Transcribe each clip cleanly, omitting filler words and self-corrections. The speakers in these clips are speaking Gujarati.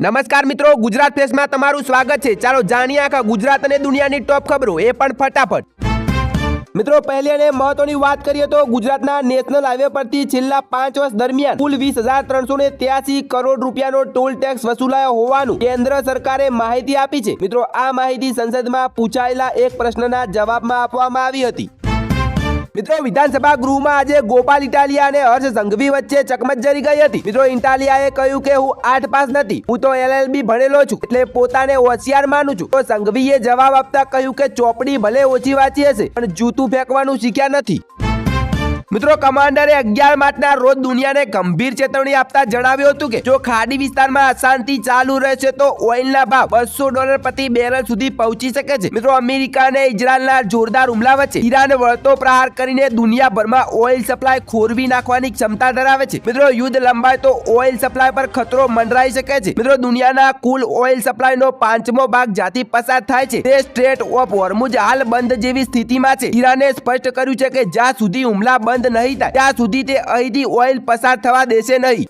નમસ્કાર મિત્રો, ગુજરાત ફેસમાં તમારું સ્વાગત છે। ચાલો જાણીએ આખા ગુજરાત અને દુનિયાની ટોપ ખબરો, એ પણ ફટાફટ। મિત્રો પહેલી અને મહત્વની વાત કરીએ તો ગુજરાતના નેશનલ હાઈવે પરથી છેલ્લા 5 વર્ષ દરમિયાન કુલ 20,383 કરોડ રૂપિયાનો ટોલ ટેક્સ વસૂલાયો હોવાનું કેન્દ્ર સરકારે માહિતી આપી છે। મિત્રો આ માહિતી સંસદમાં પૂછાયેલા એક પ્રશ્નના જવાબમાં આપવામાં આવી હતી। મિત્રો વિધાનસભા ગૃહમાં આજે ગોપાલ ઇટાલિયા અને હર્ષ સંઘવી વચ્ચે ચકમચજરી ગઈ હતી। મિત્રો ઇટાલિયાએ કહ્યું કે હું 8 પાસ નથી, હું તો LLB ભણેલો છું, એટલે પોતાને હોશિયાર માનું છું। તો સંઘવીએ જવાબ આપતા કહ્યું કે ચોપડી ભલે ઓછી વાંચી હશે પણ જૂતું ફેંકવાનું શીખ્યા નથી। મિત્રો કમાન્ડરે 11 માર્ચના રોજ દુનિયાને ગંભીર ચેતવણી આપતા જણાવ્યું હતું કે જો ખાડી વિસ્તારમાં અશાંતિ ચાલુ રહેશે તો ઓઇલના ભાવ $200 પ્રતિ બેરલ સુધી પહોંચી શકે છે। મિત્રો અમેરિકા અને ઇઝરાયલના જોરદાર હુમલા વચ્ચે ઈરાન વળતો પ્રહાર કરીને દુનિયાભરમાં ઓઇલ સપ્લાય ખોરવી નાખવાની ક્ષમતા ધરાવે છે। મિત્રો યુદ્ધ લંબાય તો ઓઇલ સપ્લાય પર ખતરો મંડરાઈ શકે છે। મિત્રો દુનિયાના કુલ ઓઇલ સપ્લાયનો 5મો ભાગ જ્યાંથી પસાર થાય છે તે સ્ટ્રેટ ઓફ હોર્મુઝ હાલ બંધ જેવી સ્થિતિમાં છે। ઈરાને સ્પષ્ટ કર્યું છે કે જ્યાં સુધી હુમલા બંધ નહીં થાય ત્યાં સુધી તે અહીંથી ઓઇલ પસાર થવા દેશે નહીં।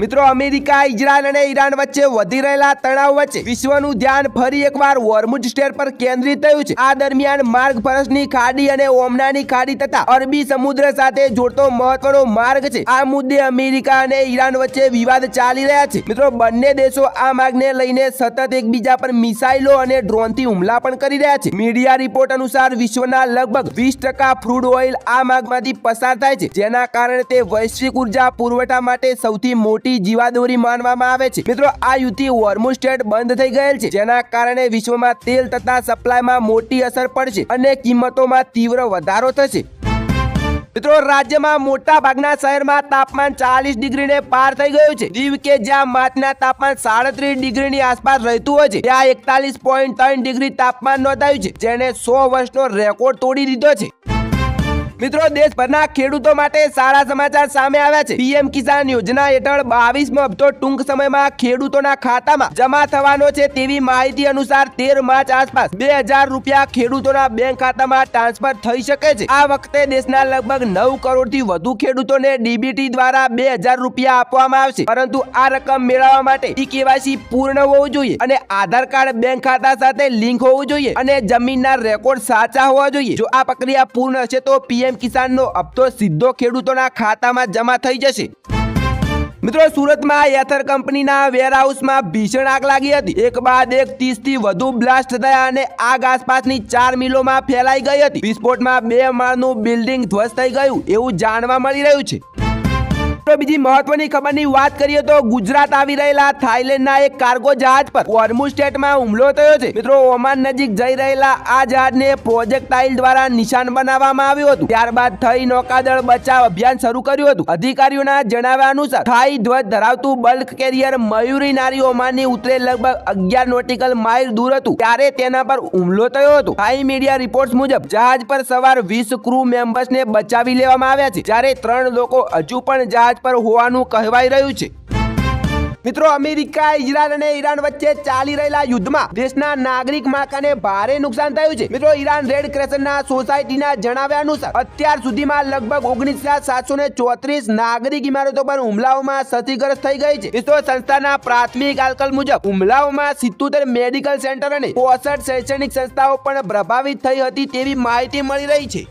મિત્રો અમેરિકા, ઇઝરાયલ અને ઈરાન વચ્ચે વધી રહેલા તણાવ વચ્ચે વિશ્વનું ધ્યાન ફરી એકવાર હોર્મુઝ સ્ટ્રેટ પર કેન્દ્રિત થયું છે। આ દરમિયાન માર્ગ ફરસની ખાડી અને ઓમનાની ખાડી તથા અરબી સમુદ્ર સાથે જોડતો મહત્વનો માર્ગ છે। આ મુદ્દે અમેરિકા અને ઈરાન વચ્ચે વિવાદ ચાલી રહ્યા છે। મિત્રો બંને દેશો આ માર્ગને લઈને સતત એકબીજા પર મિસાઇલો અને ડ્રોનથી હુમલા પણ કરી રહ્યા છે। મીડિયા રિપોર્ટ અનુસાર વિશ્વના લગભગ 20% ક્રૂડ ઓઇલ આ માર્ગમાંથી પસાર થાય છે, જેના કારણે તે વૈશ્વિક ઉર્જા પુરવઠા માટે સૌથી મોટી જીવાદોરી માનવામાં આવે છે। મિત્રો આ યુદ્ધથી હોર્મુઝ સ્ટ્રેટ બંધ થઈ ગયેલ છે, જેના કારણે વિશ્વમાં તેલ તથા સપ્લાયમાં મોટી અસર પડશે અને કિંમતોમાં તીવ્ર વધારો થશે। મિત્રો રાજ્યમાં મોટા ભાગના શહેરમાં તાપમાન 40 ડિગ્રીને પાર થઈ ગયું છે। દીવ કે જ્યાં માર્ચના તાપમાન 37 ડિગ્રીની આસપાસ રહેતું હોય છે ત્યાં 41.3 ડિગ્રી તાપમાન નોંધાયું છે, જેને 100 વર્ષનો રેકોર્ડ તોડી દીધો છે। મિત્રો દેશભરના ખેડૂતો માટે સારા સમાચાર સામે આવ્યા છે। પીએમ કિસાન યોજના હેઠળ 22મો હપ્તો ટૂંક સમયમાં ખેડૂતોના ખાતામાં જમા થવાનો છે તેવી માહિતી અનુસાર 13 માર્ચ આસપાસ 2000 રૂપિયા ખેડૂતોના બેંક ખાતામાં ટ્રાન્સફર થઈ શકે છે। આ વખતે દેશના લગભગ 9 કરોડથી વધુ ખેડૂતોને ડીબીટી દ્વારા 2000 રૂપિયા આપવામાં આવશે, પરંતુ આ રકમ મેળવવા માટે KYC પૂર્ણ હોવું જોઈએ અને આધાર કાર્ડ બેંક ખાતા સાથે લિંક હોવું જોઈએ અને જમીનના રેકોર્ડ સાચા હોવા જોઈએ। જો આ પ્રક્રિયા પૂર્ણ હશે તો પીએમ કિસાનનો હપ્તો સીધો ખેડૂતોના ખાતામાં જમા થઈ જશે। મિત્રો સુરતમાં યથર કંપનીના વેરહાઉસમાં ભીષણ આગ લાગી હતી। એક બાદ એક 30 થી વધુ બ્લાસ્ટ થયા અને આગ આસપાસની 4 મિલોમાં ફેલાઈ ગઈ હતી। વિસ્ફોટમાં 2 માળનું બિલ્ડિંગ ધ્વસ્ત થઈ ગયું એવું જાણવા મળી રહ્યું છે। બીજી મહત્વની ખબરની વાત કરીએ તો ગુજરાત આવી રહેલા થાઈલેન્ડના એક કાર્ગો જહાજ પર હોર્મુઝ સ્ટ્રેટમાં હુમલો થયો છે। મિત્રો ઓમાન નજીક જઈ રહેલા આ જહાજને પ્રોજેક્ટાઇલ દ્વારા નિશાન બનાવવામાં આવ્યું હતું, ત્યારબાદ થઈ નૌકાદળ બચાવ અભિયાન શરૂ કર્યું હતું। અધિકારીઓના જણાવ્યા અનુસાર થાઈ ધ્વજ ધરાવતું બલ્ક કેરિયર મયુરી નારી ઓમાનની ઉત્તરે લગભગ 11 નોટિકલ માઇલ દૂર હતું ત્યારે તેના પર હુમલો થયો હતો। થાઈ મીડિયા રિપોર્ટ્સ મુજબ જહાજ પર સવાર 20 ક્રૂ મેમ્બર્સને બચાવી લેવામાં આવ્યા છે, જ્યારે 3 લોકો હજુ પણ જહાજ પર હોવાનું કહેવાઈ રહ્યું છે। મિત્રો અમેરિકા, ઇઝરાયલ અને ઈરાન વચ્ચે ચાલી રહેલા યુદ્ધમાં દેશના નાગરિક માળખાને ભારે નુકસાન થયું છે। મિત્રો ઈરાન રેડ ક્રેસન્ટના સોસાયટીના જણાવ્યા અનુસાર અત્યાર સુધીમાં લગભગ 19,734 નાગરિક ઇમારતો પર હુમલાઓમાં ક્ષતિગ્રસ્ત થઈ ગઈ છે। વિશ્વ સંસ્થાના પ્રાથમિક આંકલ મુજબ હુમલાઓમાં 77 મેડિકલ સેન્ટર અને 65 શૈક્ષણિક સંસ્થાઓ પણ પ્રભાવિત થઈ હતી તેવી માહિતી મળી રહી છે।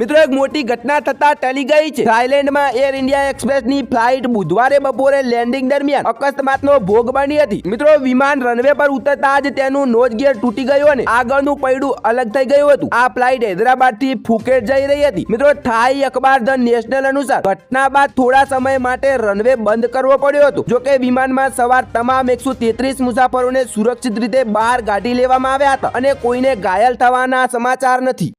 મિત્રો એક મોટી ઘટના થતા ટળી ગઈ છે। થાઈલેન્ડમાં એર ઇન્ડિયા એક્સપ્રેસની ફ્લાઇટ બુધવારે બપોરે લેન્ડિંગ દરમિયાન અકસ્માતનો ભોગ બની હતી। મિત્રો વિમાન રનવે પર ઉતરતા જ તેનું નોઝ ગિયર તૂટી ગયું અને આગળનું પૈડું અલગ થઈ ગયું હતું। આ ફ્લાઇટ હૈદરાબાદથી ફુકેટ જઈ રહી હતી। મિત્રો થાઈ અખબાર ધ નેશનલ અનુસાર ઘટના બાદ થોડા સમય માટે રનવે બંધ કરવો પડ્યો હતો। જોકે વિમાનમાં સવાર તમામ 133 મુસાફરોને સુરક્ષિત રીતે બહાર કાઢી લેવામાં આવ્યા હતા અને કોઈને ઘાયલ થવાના સમાચાર નથી।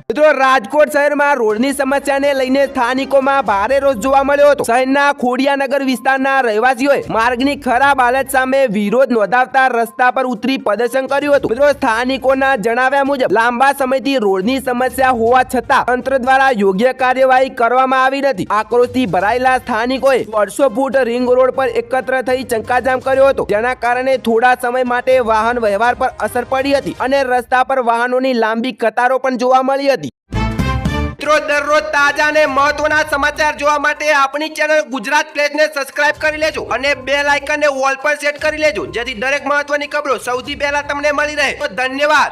મિત્રો રાજકોટ શહેરમાં રોડની સમસ્યાને લઈને સ્થાનિકોમાં ભારે રોષ જોવા મળ્યો હતો। શહેરના ખોડિયાનગર વિસ્તારના રહેવાસીઓએ માર્ગની ખરાબ હાલત સામે વિરોધ નોંધાવતા રસ્તા પર ઉતરી પ્રદર્શન કર્યું હતું। મિત્રો સ્થાનિકોના જણાવ્યા મુજબ લાંબા સમયથી રોડની સમસ્યા હોવા છતાં તંત્ર દ્વારા યોગ્ય કાર્યવાહી કરવામાં આવી નથી। આક્રોશથી ભરાયેલા સ્થાનિકોએ 150 ફૂટ રિંગ રોડ પર એકત્ર થઈ ચક્કાજામ કર્યો હતો, જેના કારણે થોડા સમય માટે વાહન વ્યવહાર પર અસર પડી હતી અને રસ્તા પર વાહનોની લાંબી કતારો પણ જોવા મળી હતી। મિત્રો દરરોજ તાજા અને મહત્વના સમાચાર જોવા માટે આપણી ચેનલ ગુજરાત પ્લેસને સબસ્ક્રાઇબ કરી લેજો અને બેલ આઇકનને ઓલ પર સેટ કરી લેજો, જેથી દરેક મહત્વની ખબરો સૌથી પહેલા તમને મળી રહે. તો ધન્યવાદ.